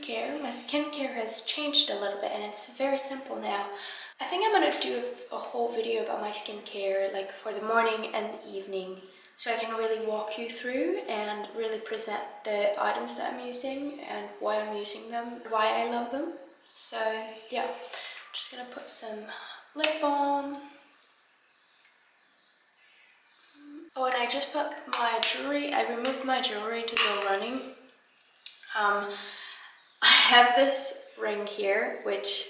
skincare. My skincare has changed a little bit and it's very simple now. I think I'm gonna do a whole video about my skincare, like for the morning and the evening, so I can really walk you through and really present the items that I'm using and why I'm using them, why I love them. So yeah, I'm just gonna put some lip balm. Oh, and I just put my jewelry, I removed my jewelry to go running. I have this ring here, which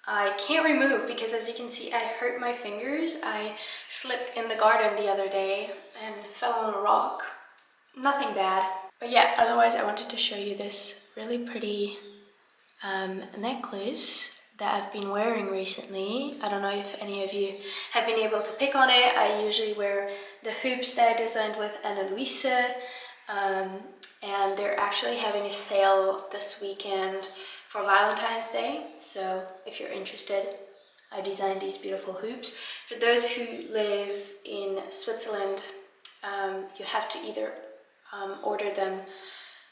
I can't remove because, as you can see, I hurt my fingers. I slipped in the garden the other day and fell on a rock. Nothing bad. But yeah, otherwise I wanted to show you this really pretty necklace that I've been wearing recently. I don't know if any of you have been able to pick on it. I usually wear the hoops that I designed with Anna Luisa, and they're actually having a sale this weekend for Valentine's Day. So if you're interested, I designed these beautiful hoops. For those who live in Switzerland, you have to either order them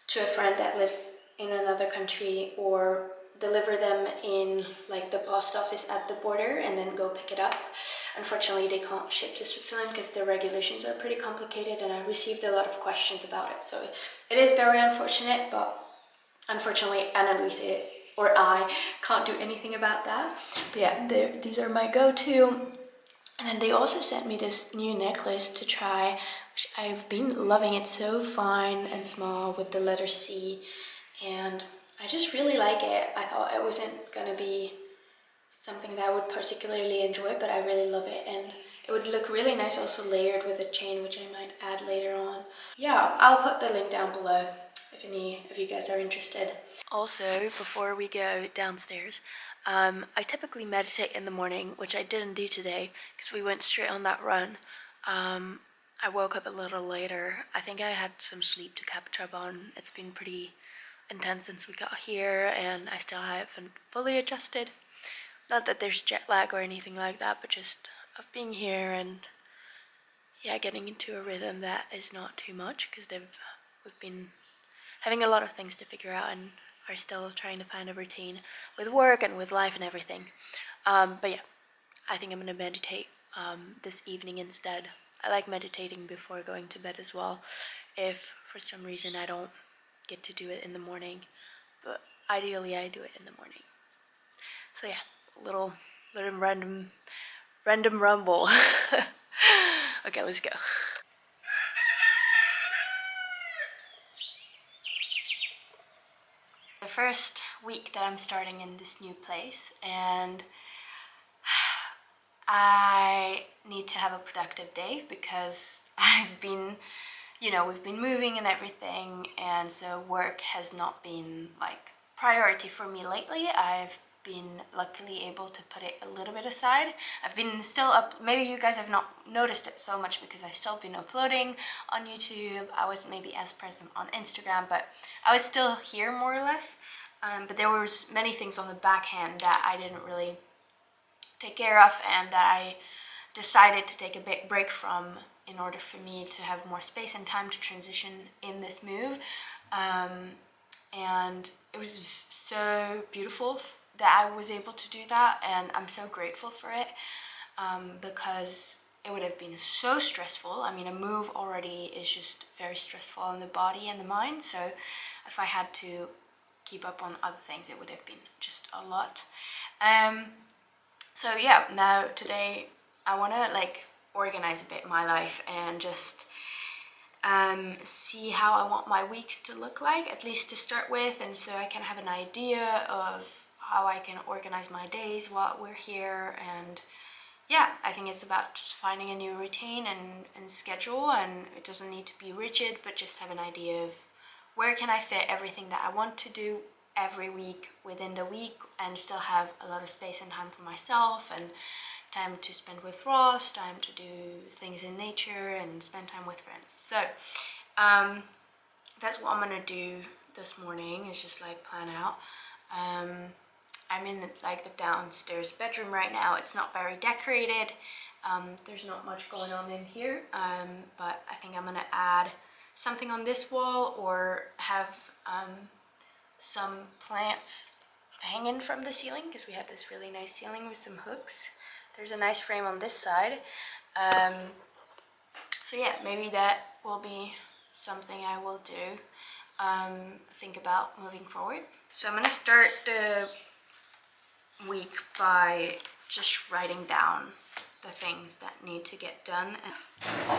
to a friend that lives in another country or deliver them in like the post office at the border and then go pick it up. Unfortunately, they can't ship to Switzerland because the regulations are pretty complicated, and I received a lot of questions about it. So it is very unfortunate, but unfortunately Anna Luisa or I can't do anything about that. But yeah, these are my go-to. And then they also sent me this new necklace to try, which I've been loving. It's so fine and small with the letter C, and I just really like it. I thought it wasn't gonna be something that I would particularly enjoy, but I really love it, and it would look really nice also layered with a chain, which I might add later on. Yeah, I'll put the link down below if any of you guys are interested. Also, before we go downstairs, I typically meditate in the morning, which I didn't do today because we went straight on that run. I woke up a little later. I think I had some sleep to catch up on. It's been pretty intense since we got here, and I still haven't fully adjusted. Not that there's jet lag or anything like that, but just of being here and yeah, getting into a rhythm that is not too much because we've been having a lot of things to figure out and are still trying to find a routine with work and with life and everything. But yeah, I think I'm gonna meditate this evening instead. I like meditating before going to bed as well, if for some reason I don't get to do it in the morning, but ideally I do it in the morning. So yeah, little random rumble. Okay, let's go. The first week that I'm starting in this new place, and I need to have a productive day because I've been, we've been moving and everything, and so work has not been like priority for me lately. I've been luckily able to put it a little bit aside. I've been still up, maybe you guys have not noticed it so much because I've still been uploading on YouTube. I wasn't maybe as present on Instagram, but I was still here more or less. But there was many things on the backhand that I didn't really take care of and that I decided to take a big break from in order for me to have more space and time to transition in this move. And it was so beautiful that I was able to do that, and I'm so grateful for it, because it would have been so stressful. I mean, a move already is just very stressful on the body and the mind, so if I had to keep up on other things, it would have been just a lot. So yeah, now today I want to like organize a bit my life and just see how I want my weeks to look like, at least to start with, and so I can have an idea of how I can organize my days while we're here. And yeah, I think it's about just finding a new routine and schedule, and it doesn't need to be rigid, but just have an idea of where can I fit everything that I want to do every week within the week and still have a lot of space and time for myself, and time to spend with Ross, time to do things in nature and spend time with friends. So that's what I'm gonna do this morning, is just like plan out. I'm in like the downstairs bedroom right now. It's not very decorated. There's not much going on in here, but I think I'm gonna add something on this wall or have some plants hanging from the ceiling because we have this really nice ceiling with some hooks. There's a nice frame on this side. So yeah, maybe that will be something I will do, think about moving forward. So I'm gonna start the week by just writing down the things that need to get done. So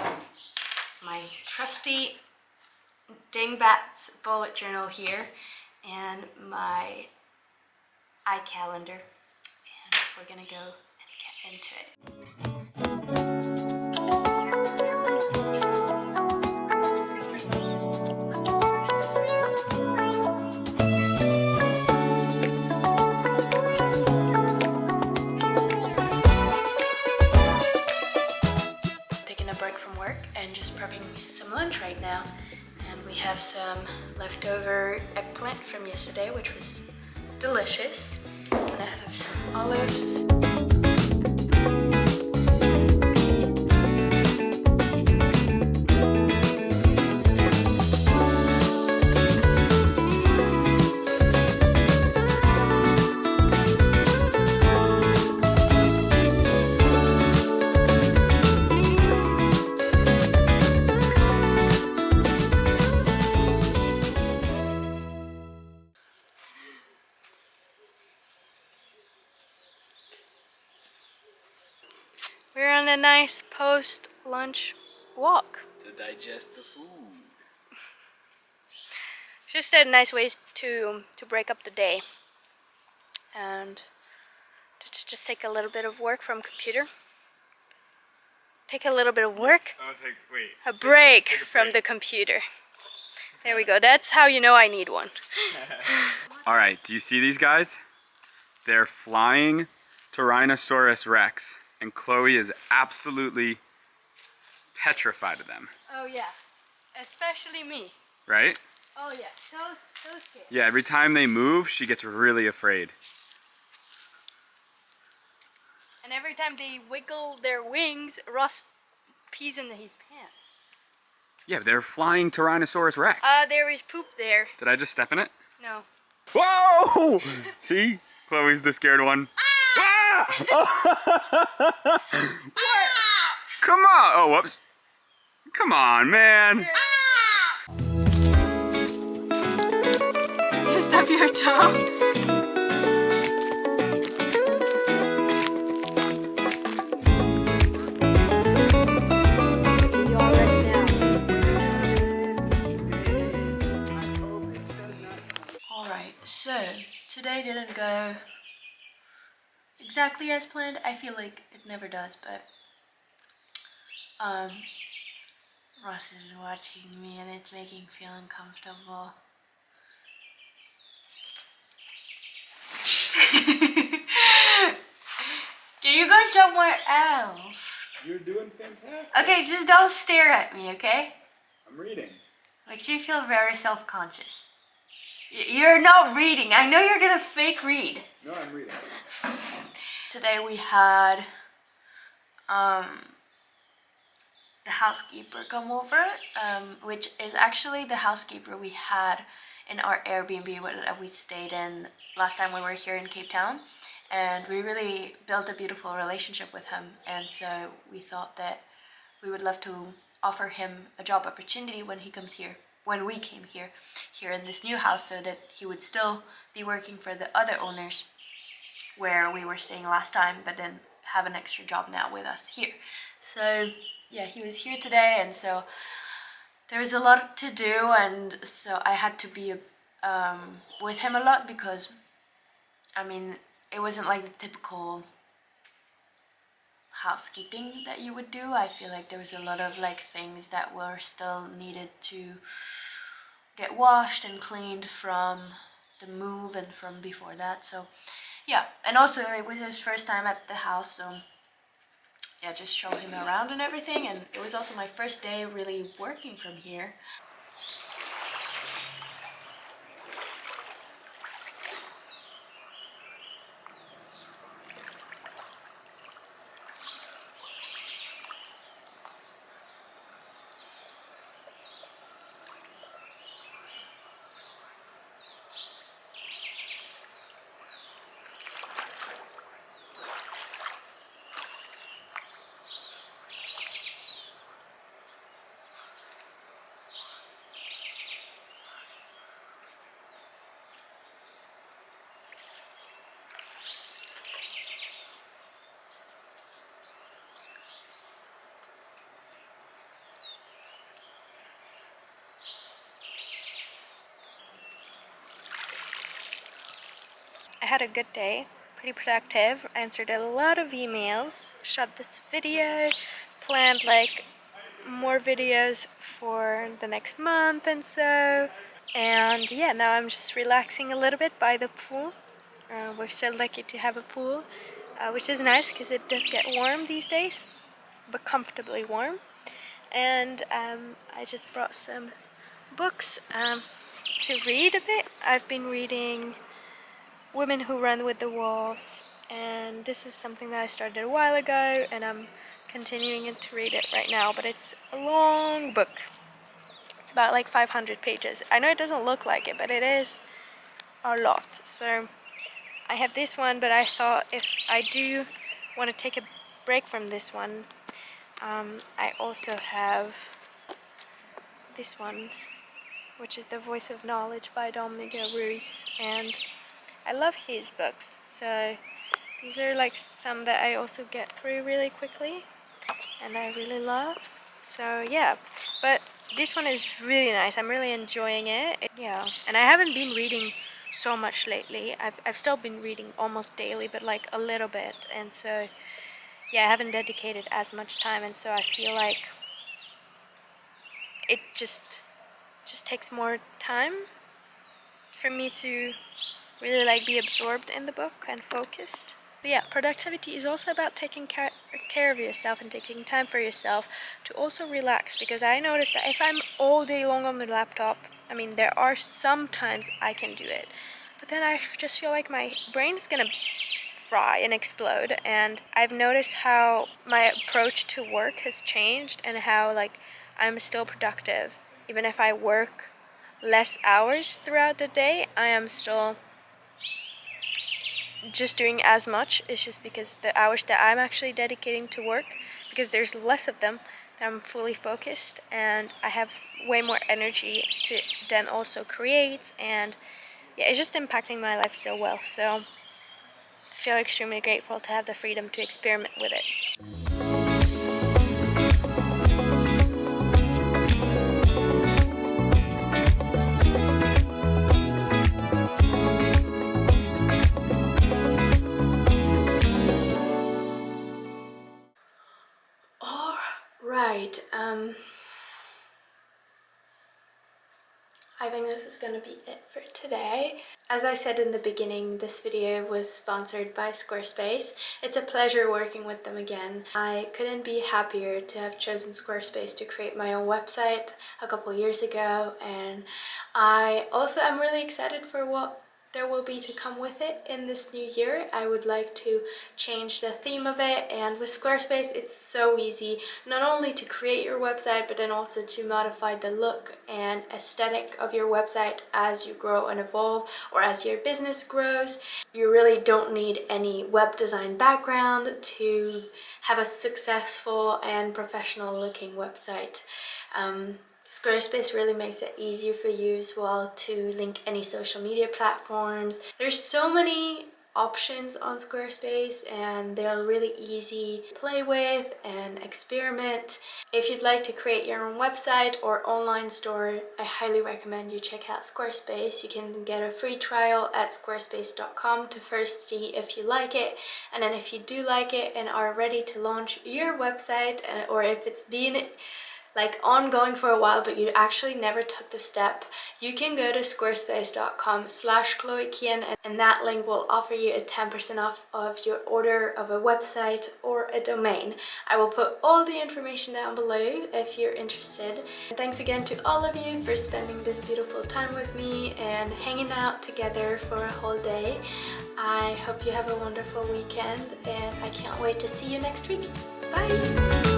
my trusty Dingbats bullet journal here and my iCalendar, and we're gonna go and get into it. Taking a break from work and just prepping some lunch right now. And we have some leftover eggplant from yesterday, which was delicious. And I have some olives. We're on a nice post-lunch walk. To digest the food. Just a nice way to break up the day and to just take a little bit of work from computer. Take a little bit of work. I was like, wait. A break from the computer. There we go. That's how you know I need one. All right, do you see these guys? They're flying Tyrannosaurus Rex, and Chloe is absolutely petrified of them. Oh yeah, especially me. Right? Oh yeah, so scared. Yeah, every time they move, she gets really afraid. And every time they wiggle their wings, Ross pees in his pants. Yeah, they're flying Tyrannosaurus Rex. There is poop there. Did I just step in it? No. Whoa! See? Chloe's the scared one. Ah! What? Come on! Oh, whoops. Come on, man. You stub your toe. So, today didn't go exactly as planned. I feel like it never does, but Ross is watching me and it's making me feel uncomfortable. Can you go somewhere else? You're doing fantastic. Okay, just don't stare at me, okay? I'm reading. Makes you feel very self-conscious. You're not reading. I know you're gonna fake read. No, I'm reading. Today we had the housekeeper come over, which is actually the housekeeper we had in our Airbnb that we stayed in last time when we were here in Cape Town. And we really built a beautiful relationship with him. And so we thought that we would love to offer him a job opportunity when he comes here. When we came here in this new house, so that he would still be working for the other owners where we were staying last time, but then have an extra job now with us here. So yeah, he was here today, and so there was a lot to do, and so I had to be with him a lot because, I mean, it wasn't like the typical housekeeping that you would do. I feel like there was a lot of like things that were still needed to get washed and cleaned from the move and from before that. So yeah, and also it was his first time at the house, so yeah, just show him around and everything. And it was also my first day really working from here. I had a good day, pretty productive, answered a lot of emails, shot this video, planned like more videos for the next month and so. And yeah, now I'm just relaxing a little bit by the pool. We're so lucky to have a pool, which is nice because it does get warm these days, but comfortably warm. And I just brought some books to read a bit. I've been reading Women Who Run with the Wolves, and this is something that I started a while ago, and I'm continuing to read it right now, but it's a long book. It's about like 500 pages. I know it doesn't look like it, but it is a lot. So I have this one, but I thought if I do want to take a break from this one, I also have this one, which is The Voice of Knowledge by Don Miguel Ruiz, and I love his books. So these are like some that I also get through really quickly and I really love. So yeah, but this one is really nice. I'm really enjoying it. Yeah, and I haven't been reading so much lately. I've still been reading almost daily, but like a little bit, and so yeah, I haven't dedicated as much time, and so I feel like it just takes more time for me to really like be absorbed in the book and focused. But yeah, productivity is also about taking care of yourself and taking time for yourself to also relax, because I noticed that if I'm all day long on the laptop, I mean, there are some times I can do it, but then I just feel like my brain's gonna fry and explode. And I've noticed how my approach to work has changed, and how like I'm still productive even if I work less hours throughout the day. I am still just doing as much. It's just because the hours that I'm actually dedicating to work, because there's less of them, I'm fully focused and I have way more energy to then also create. And yeah, it's just impacting my life so well. So I feel extremely grateful to have the freedom to experiment with it. Right, I think this is gonna be it for today. As I said in the beginning, this video was sponsored by Squarespace. It's a pleasure working with them again. I couldn't be happier to have chosen Squarespace to create my own website a couple years ago, and I also am really excited for what there will be to come with it in this new year. I would like to change the theme of it, and with Squarespace it's so easy not only to create your website but then also to modify the look and aesthetic of your website as you grow and evolve, or as your business grows. You really don't need any web design background to have a successful and professional looking website. Squarespace really makes it easier for you as well to link any social media platforms. There's so many options on Squarespace and they're really easy to play with and experiment. If you'd like to create your own website or online store, I highly recommend you check out Squarespace. You can get a free trial at squarespace.com to first see if you like it, and then if you do like it and are ready to launch your website, or if it's been like ongoing for a while but you actually never took the step, you can go to squarespace.com/ChloeKian, and that link will offer you a 10% off of your order of a website or a domain. I will put all the information down below if you're interested. And thanks again to all of you for spending this beautiful time with me and hanging out together for a whole day. I hope you have a wonderful weekend and I can't wait to see you next week. Bye!